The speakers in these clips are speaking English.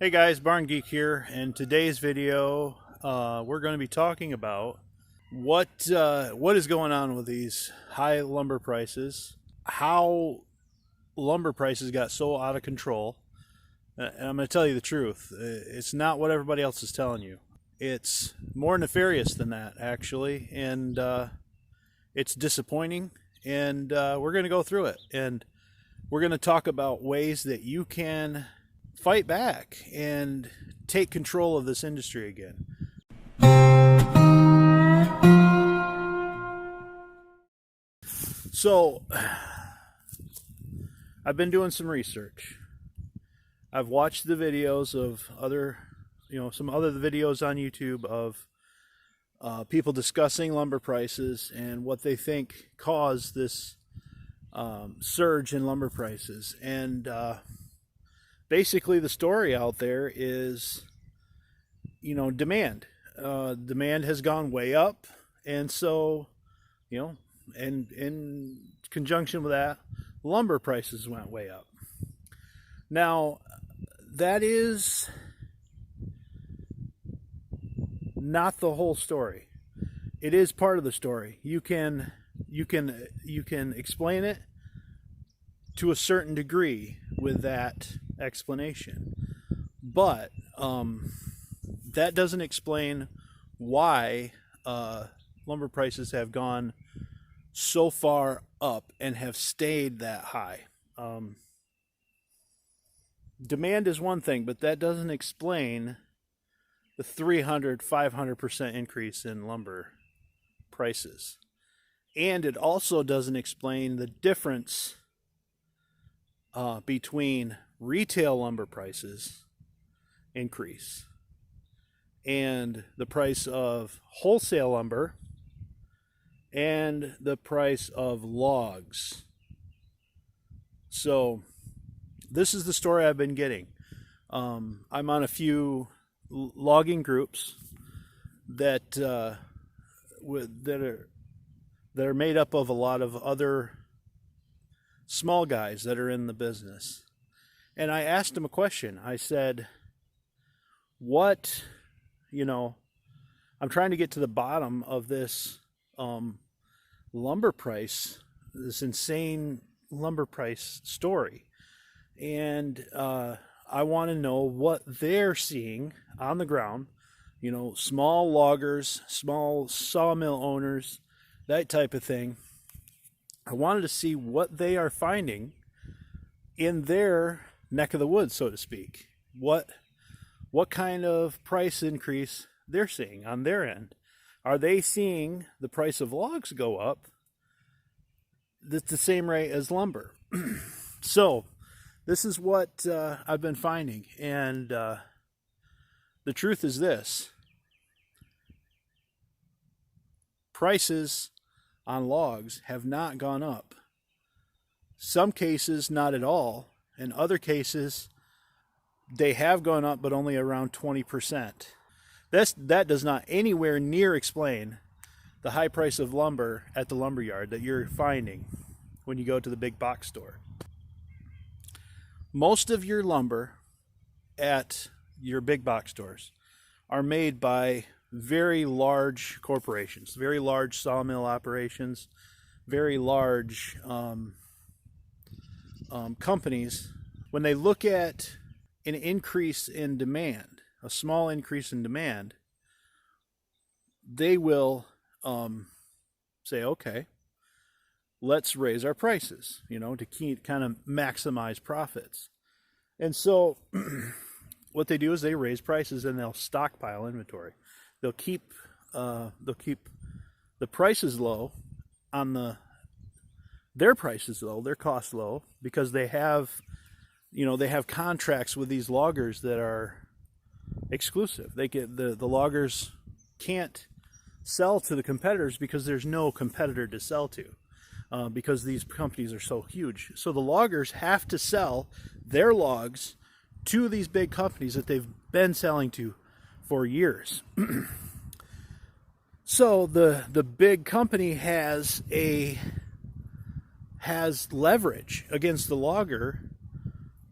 Hey guys, Barn Geek here. In today's video, we're going to be talking about what is going on with these high lumber prices, how lumber prices got so out of control. And I'm going to tell you the truth. It's not what everybody else is telling you. It's more nefarious than that, actually, and it's disappointing. And we're going to go through it, and we're going to talk about ways that you can fight back and take control of this industry again. So, I've been doing some research. I've watched the videos of some other videos on YouTube of people discussing lumber prices and what they think caused this surge in lumber prices. And basically the story out there is, demand. Demand has gone way up, and so, and in conjunction with that, lumber prices went way up. Now, that is not the whole story. It is part of the story. You can explain it to a certain degree with that explanation, but that doesn't explain why lumber prices have gone so far up and have stayed that high. Demand is one thing, but that doesn't explain the 300-500% increase in lumber prices, and it also doesn't explain the difference between retail lumber prices increase and the price of wholesale lumber and the price of logs. So this is the story I've been getting. I'm on a few logging groups that are made up of a lot of other small guys that are in the business. And I asked them a question. I said, I'm trying to get to the bottom of this lumber price, this insane lumber price story. And I want to know what they're seeing on the ground, small loggers, small sawmill owners, that type of thing. I wanted to see what they are finding in their neck of the woods, so to speak. What kind of price increase they're seeing on their end. Are they seeing the price of logs go up at the same rate as lumber? So this is what I've been finding, and the truth is this: prices on logs have not gone up. Some cases not at all, and other cases they have gone up, but only around 20%. That does not anywhere near explain the high price of lumber at the lumber yard that you're finding when you go to the big box store. Most of your lumber at your big box stores are made by very large corporations, very large sawmill operations, very large companies. When they look at an increase in demand, a small increase in demand, they will say, okay, let's raise our prices, to kind of maximize profits. And so what they do is they raise prices and they'll stockpile inventory. They'll keep the prices low on their prices low, their costs low, because they have contracts with these loggers that are exclusive. The loggers can't sell to the competitors because there's no competitor to sell to, because these companies are so huge. So the loggers have to sell their logs to these big companies that they've been selling to for years. So the big company has leverage against the logger,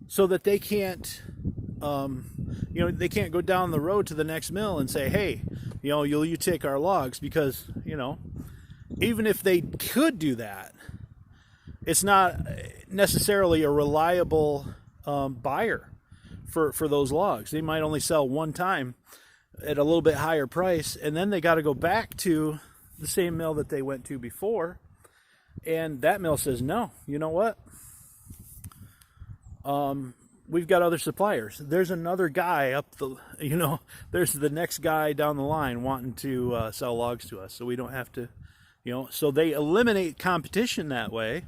so that they can't they can't go down the road to the next mill and say, hey, you take our logs, because, even if they could do that, it's not necessarily a reliable buyer for those logs. They might only sell one time at a little bit higher price, and then they got to go back to the same mill that they went to before, and that mill says, no, you know what? We've got other suppliers. There's another guy up there's the next guy down the line wanting to sell logs to us, so we don't have to, so they eliminate competition that way,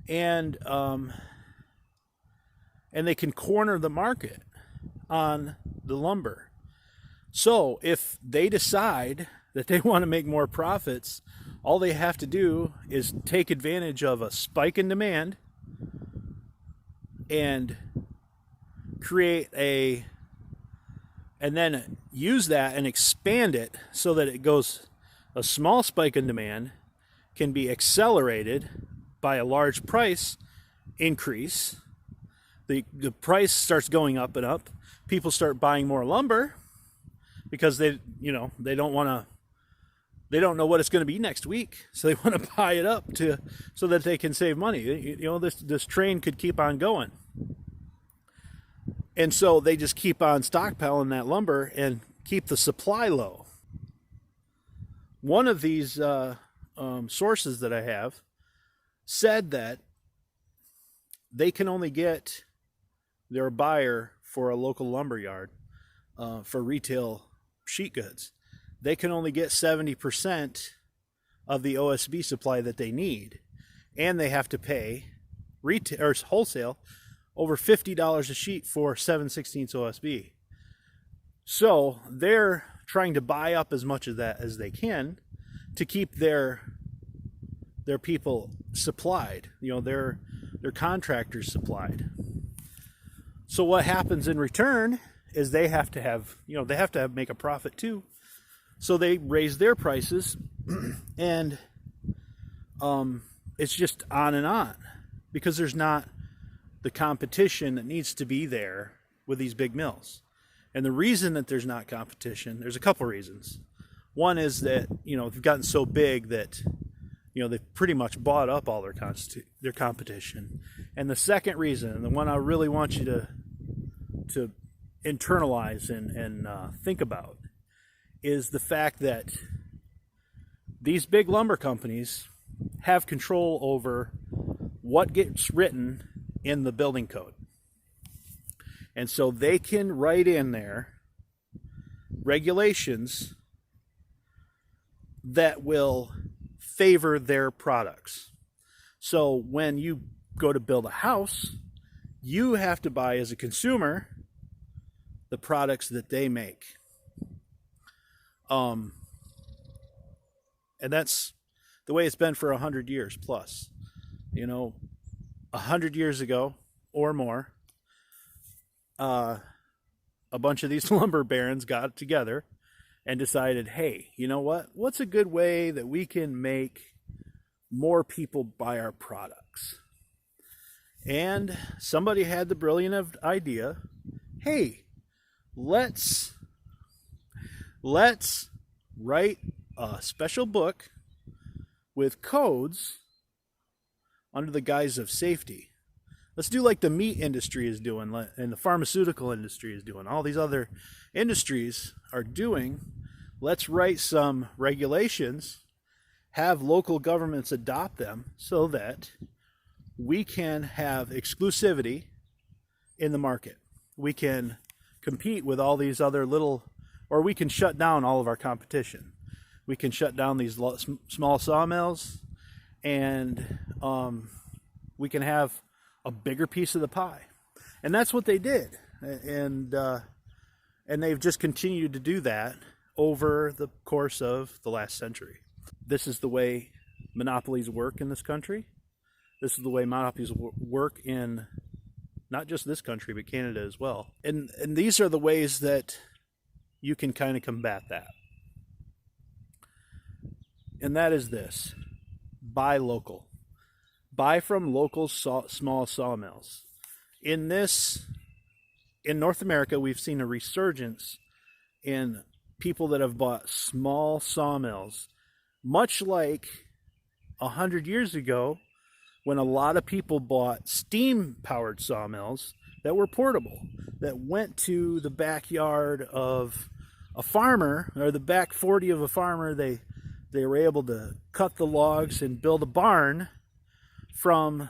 and they can corner the market on the lumber. So if they decide that they want to make more profits, all they have to do is take advantage of a spike in demand and and then use that and expand it so that it goes, a small spike in demand can be accelerated by a large price increase. The price starts going up and up. People start buying more lumber because they don't know what it's going to be next week, so they want to buy it up so that they can save money. This train could keep on going. And so they just keep on stockpiling that lumber and keep the supply low. One of these sources that I have said that they can only get their buyer for a local lumber yard for retail sheet goods. They can only get 70% of the OSB supply that they need, and they have to pay retail or wholesale over $50 a sheet for 7/16 OSB. So they're trying to buy up as much of that as they can to keep their people supplied, their contractors supplied. So what happens in return is they have to make a profit too. So they raise their prices, and it's just on and on, because there's not the competition that needs to be there with these big mills. And the reason that there's not competition, there's a couple reasons. One is that, they've gotten so big that, they've pretty much bought up all their competition. And the second reason, and the one I really want you to internalize and think about, is the fact that these big lumber companies have control over what gets written in the building code. And so they can write in there regulations that will favor their products. So when you go to build a house, you have to buy, as a consumer, the products that they make. And that's the way it's been for 100 years plus. 100 years ago or more, a bunch of these lumber barons got together and decided, hey, you know what? What's a good way that we can make more people buy our products? And somebody had the brilliant idea, hey, let's write a special book with codes under the guise of safety. Let's do like the meat industry is doing, and the pharmaceutical industry is doing, all these other industries are doing. Let's write some regulations, have local governments adopt them so that we can have exclusivity in the market. We can compete with all these other or we can shut down all of our competition. We can shut down these small sawmills, and we can have a bigger piece of the pie. And that's what they did. And they've just continued to do that over the course of the last century. This is the way monopolies work in this country. This is the way monopolies work in not just this country, but Canada as well. And these are the ways that you can kind of combat that. And that is this: buy local. Buy from local small sawmills. In this in North America, we've seen a resurgence in people that have bought small sawmills, much like 100 years ago when a lot of people bought steam-powered sawmills that were portable, that went to the backyard of a farmer, or the back 40 of a farmer. They were able to cut the logs and build a barn from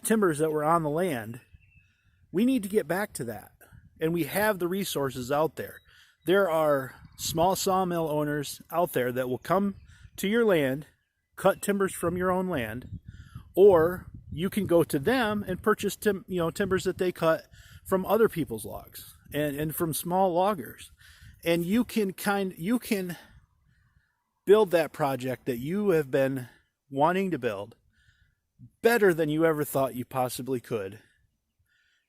timbers that were on the land. We need to get back to that, and we have the resources out there. There are small sawmill owners out there that will come to your land, cut timbers from your own land, or you can go to them and purchase timbers that they cut from other people's logs and from small loggers, and you can build that project that you have been wanting to build better than you ever thought you possibly could.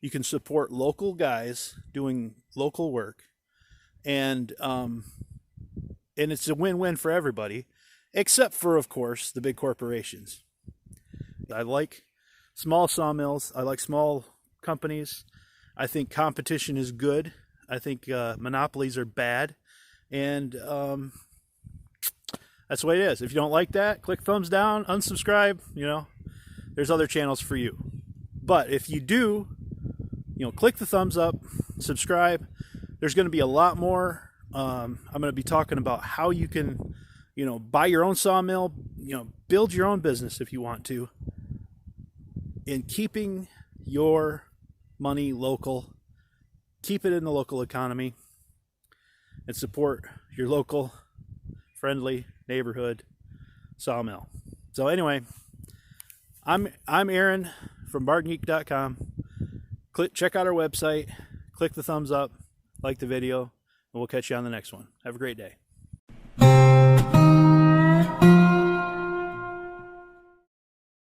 You can support local guys doing local work, and it's a win-win for everybody, except for, of course, the big corporations. I like small sawmills. I like small companies. I think competition is good. I think monopolies are bad, and that's the way it is. If you don't like that, click thumbs down, unsubscribe. There's other channels for you. But if you do, click the thumbs up, subscribe. There's going to be a lot more. I'm going to be talking about how you can, buy your own sawmill, build your own business if you want to, in keeping your money local, keep it in the local economy, and support your local, friendly neighborhood sawmill. So anyway, I'm Aaron from BargainGeek.com. Check out our website, click the thumbs up, like the video, and we'll catch you on the next one. Have a great day.